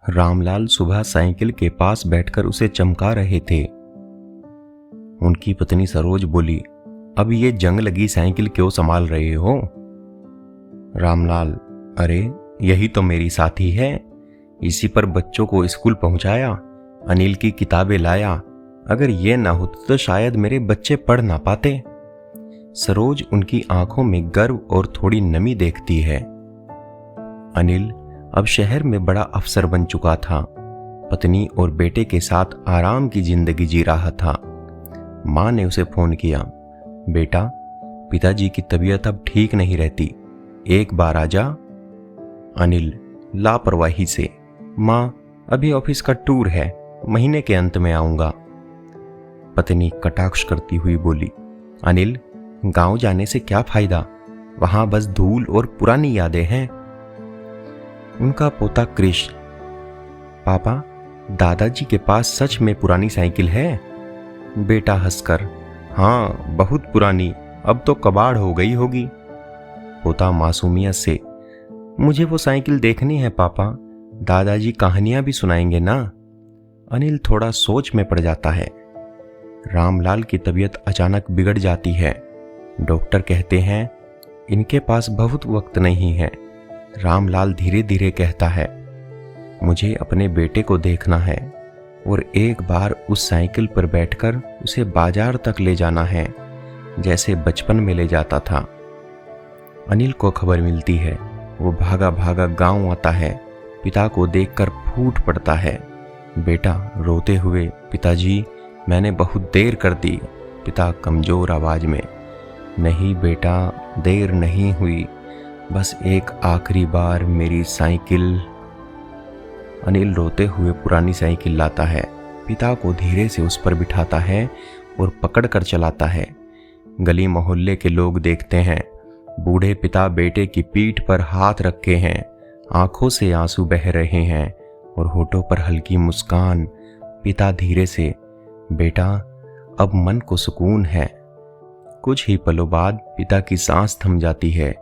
रामलाल सुबह साइकिल के पास बैठकर उसे चमका रहे थे। उनकी पत्नी सरोज बोली, अब ये जंग लगी साइकिल क्यों संभाल रहे हो? रामलाल, अरे यही तो मेरी साथी है, इसी पर बच्चों को स्कूल पहुंचाया, अनिल की किताबें लाया। अगर ये ना होती तो शायद मेरे बच्चे पढ़ ना पाते। सरोज उनकी आंखों में गर्व और थोड़ी नमी देखती है। अनिल अब शहर में बड़ा अफसर बन चुका था। पत्नी और बेटे के साथ आराम की जिंदगी जी रहा था। माँ ने उसे फोन किया, बेटा पिताजी की तबीयत अब ठीक नहीं रहती, एक बार आ जा। अनिल लापरवाही से, माँ अभी ऑफिस का टूर है, महीने के अंत में आऊंगा। पत्नी कटाक्ष करती हुई बोली, अनिल गांव जाने से क्या फायदा, वहां बस धूल और पुरानी यादें हैं। उनका पोता कृष, पापा दादाजी के पास सच में पुरानी साइकिल है? बेटा हंसकर, हाँ बहुत पुरानी, अब तो कबाड़ हो गई होगी। पोता मासूमियत से, मुझे वो साइकिल देखनी है पापा, दादाजी कहानियां भी सुनाएंगे ना। अनिल थोड़ा सोच में पड़ जाता है। रामलाल की तबीयत अचानक बिगड़ जाती है। डॉक्टर कहते हैं इनके पास बहुत वक्त नहीं है। रामलाल धीरे धीरे कहता है, मुझे अपने बेटे को देखना है और एक बार उस साइकिल पर बैठकर उसे बाजार तक ले जाना है, जैसे बचपन में ले जाता था। अनिल को खबर मिलती है। वो भागा भागा गांव आता है। पिता को देखकर फूट पड़ता है। बेटा रोते हुए, पिताजी मैंने बहुत देर कर दी। पिता कमजोर आवाज में, नहीं बेटा देर नहीं हुई, बस एक आखिरी बार मेरी साइकिल। अनिल रोते हुए पुरानी साइकिल लाता है। पिता को धीरे से उस पर बिठाता है और पकड़कर चलाता है। गली मोहल्ले के लोग देखते हैं। बूढ़े पिता बेटे की पीठ पर हाथ रखे हैं, आंखों से आंसू बह रहे हैं और होठों पर हल्की मुस्कान। पिता धीरे से, बेटा अब मन को सुकून है। कुछ ही पलों बाद पिता की सांस थम जाती है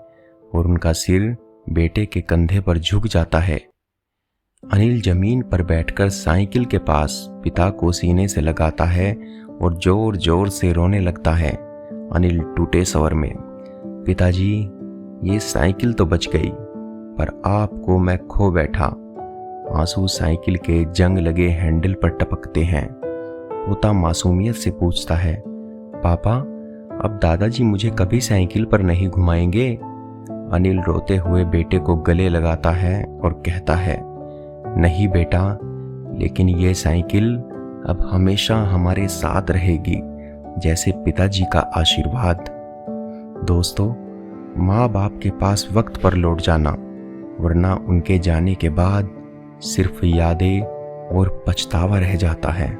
और उनका सिर बेटे के कंधे पर झुक जाता है। अनिल जमीन पर बैठकर साइकिल के पास पिता को सीने से लगाता है और जोर जोर से रोने लगता है। अनिल टूटे स्वर में, पिताजी ये साइकिल तो बच गई, पर आपको मैं खो बैठा। आंसू साइकिल के जंग लगे हैंडल पर टपकते हैं। पोता मासूमियत से पूछता है, पापा अब दादाजी मुझे कभी साइकिल पर नहीं घुमाएंगे? अनिल रोते हुए बेटे को गले लगाता है और कहता है, नहीं बेटा, लेकिन ये साइकिल अब हमेशा हमारे साथ रहेगी, जैसे पिताजी का आशीर्वाद। दोस्तों, माँ बाप के पास वक्त पर लौट जाना, वरना उनके जाने के बाद सिर्फ यादें और पछतावा रह जाता है।